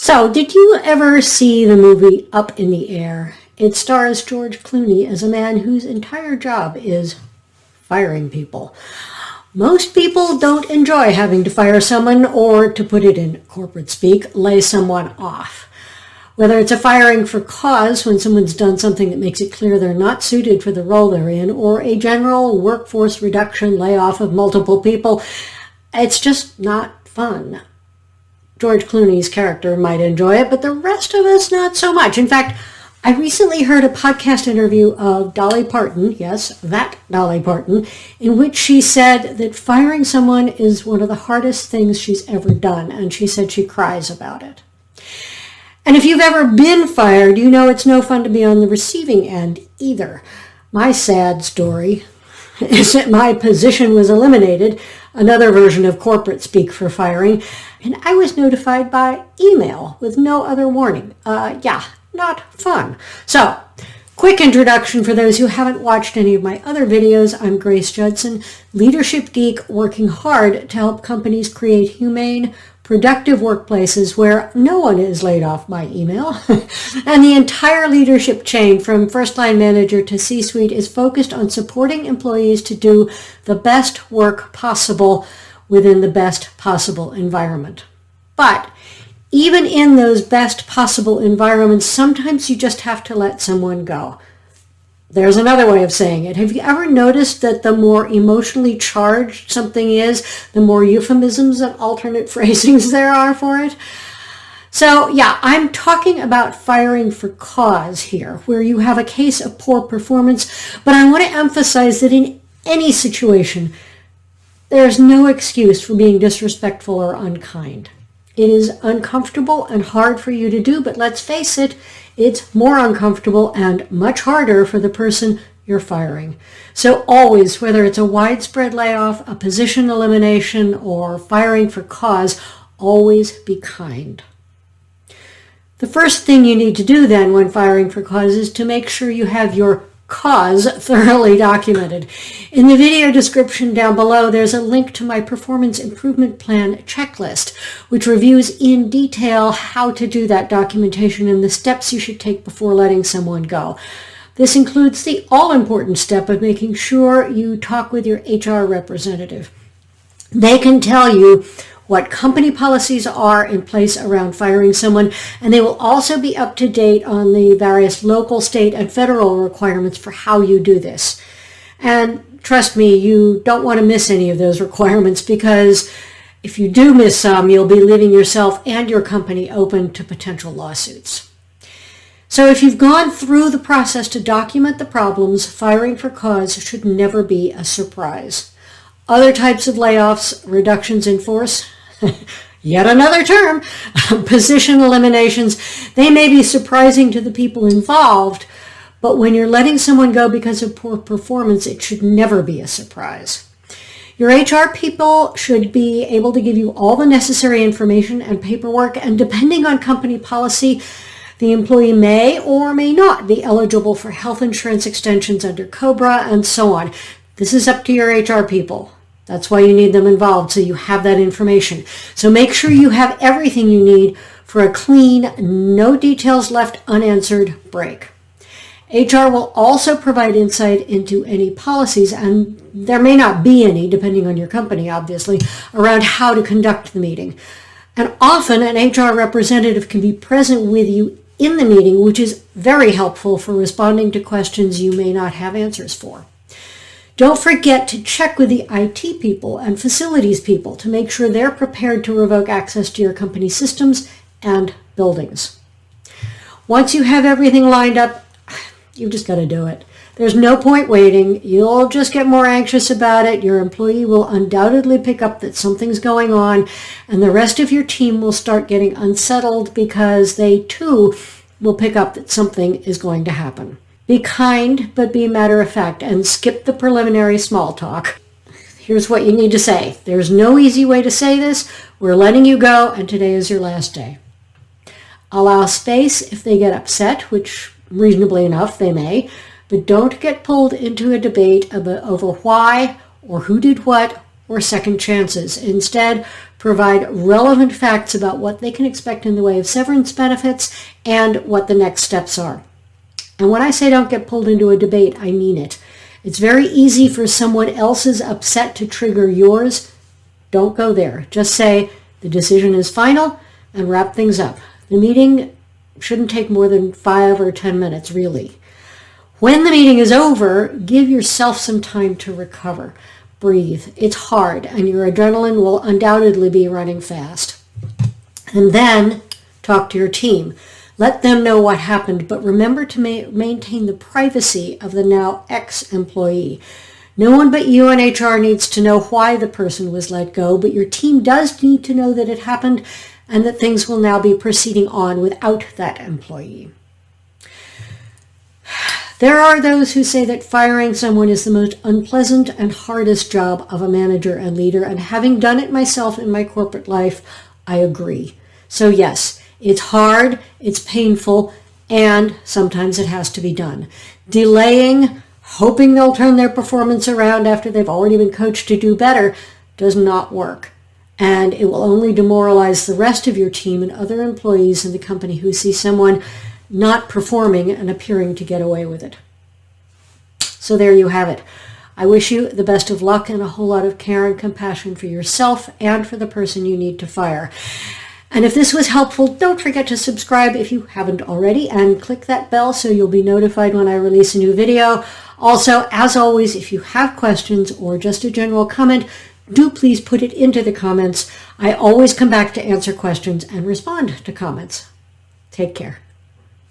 So, did you ever see the movie Up in the Air? It stars George Clooney as a man whose entire job is firing people. Most people don't enjoy having to fire someone or, to put it in corporate speak, lay someone off. Whether it's a firing for cause when someone's done something that makes it clear they're not suited for the role they're in, or a general workforce reduction layoff of multiple people, it's just not fun. George Clooney's character might enjoy it, but the rest of us not so much. In fact, I recently heard a podcast interview of Dolly Parton, yes, that Dolly Parton, in which she said that firing someone is one of the hardest things she's ever done, and she said she cries about it. And if you've ever been fired, you know it's no fun to be on the receiving end either. My sad story is that my position was eliminated, another version of corporate speak for firing, and I was notified by email with no other warning. Not fun. So, quick introduction for those who haven't watched any of my other videos. I'm Grace Judson, leadership geek working hard to help companies create humane, productive workplaces where no one is laid off by email. And the entire leadership chain from first-line manager to C-suite is focused on supporting employees to do the best work possible within the best possible environment. But even in those best possible environments, sometimes you just have to let someone go. There's another way of saying it. Have you ever noticed that the more emotionally charged something is, the more euphemisms and alternate phrasings there are for it? So yeah, I'm talking about firing for cause here, where you have a case of poor performance, but I want to emphasize that in any situation, there's no excuse for being disrespectful or unkind. It is uncomfortable and hard for you to do, but let's face it, it's more uncomfortable and much harder for the person you're firing. So always, whether it's a widespread layoff, a position elimination, or firing for cause, always be kind. The first thing you need to do then when firing for cause is to make sure you have your cause thoroughly documented. In the video description down below, there's a link to my performance improvement plan checklist, which reviews in detail how to do that documentation and the steps you should take before letting someone go. This includes the all-important step of making sure you talk with your HR representative. They can tell you what company policies are in place around firing someone, and they will also be up to date on the various local, state, and federal requirements for how you do this. And trust me, you don't want to miss any of those requirements, because if you do miss some, you'll be leaving yourself and your company open to potential lawsuits. So if you've gone through the process to document the problems, firing for cause should never be a surprise. Other types of layoffs, reductions in force, yet another term, position eliminations, they may be surprising to the people involved, but when you're letting someone go because of poor performance, it should never be a surprise. Your HR people should be able to give you all the necessary information and paperwork, and depending on company policy, the employee may or may not be eligible for health insurance extensions under COBRA and so on. This is up to your HR people. That's why you need them involved, so you have that information. So make sure you have everything you need for a clean, no details left unanswered break. HR will also provide insight into any policies, and there may not be any, depending on your company, obviously, around how to conduct the meeting. And often an HR representative can be present with you in the meeting, which is very helpful for responding to questions you may not have answers for. Don't forget to check with the IT people and facilities people to make sure they're prepared to revoke access to your company systems and buildings. Once you have everything lined up, you've just got to do it. There's no point waiting. You'll just get more anxious about it. Your employee will undoubtedly pick up that something's going on, and the rest of your team will start getting unsettled because they too will pick up that something is going to happen. Be kind, but be matter-of-fact, and skip the preliminary small talk. Here's what you need to say. There's no easy way to say this. We're letting you go, and today is your last day. Allow space if they get upset, which reasonably enough they may, but don't get pulled into a debate over why or who did what or second chances. Instead, provide relevant facts about what they can expect in the way of severance benefits and what the next steps are. And when I say don't get pulled into a debate, I mean it. It's very easy for someone else's upset to trigger yours. Don't go there. Just say the decision is final and wrap things up. The meeting shouldn't take more than 5 or 10 minutes, really. When the meeting is over, give yourself some time to recover. Breathe. It's hard, and your adrenaline will undoubtedly be running fast. And then talk to your team. Let them know what happened, but remember to maintain the privacy of the now ex-employee. No one but you and HR needs to know why the person was let go, but your team does need to know that it happened and that things will now be proceeding on without that employee. There are those who say that firing someone is the most unpleasant and hardest job of a manager and leader, and having done it myself in my corporate life, I agree. So yes, it's hard, it's painful, and sometimes it has to be done. Delaying, hoping they'll turn their performance around after they've already been coached to do better, does not work. And it will only demoralize the rest of your team and other employees in the company who see someone not performing and appearing to get away with it. So there you have it. I wish you the best of luck and a whole lot of care and compassion for yourself and for the person you need to fire. And if this was helpful, don't forget to subscribe if you haven't already, and click that bell so you'll be notified when I release a new video. Also, as always, if you have questions or just a general comment, do please put it into the comments. I always come back to answer questions and respond to comments. Take care.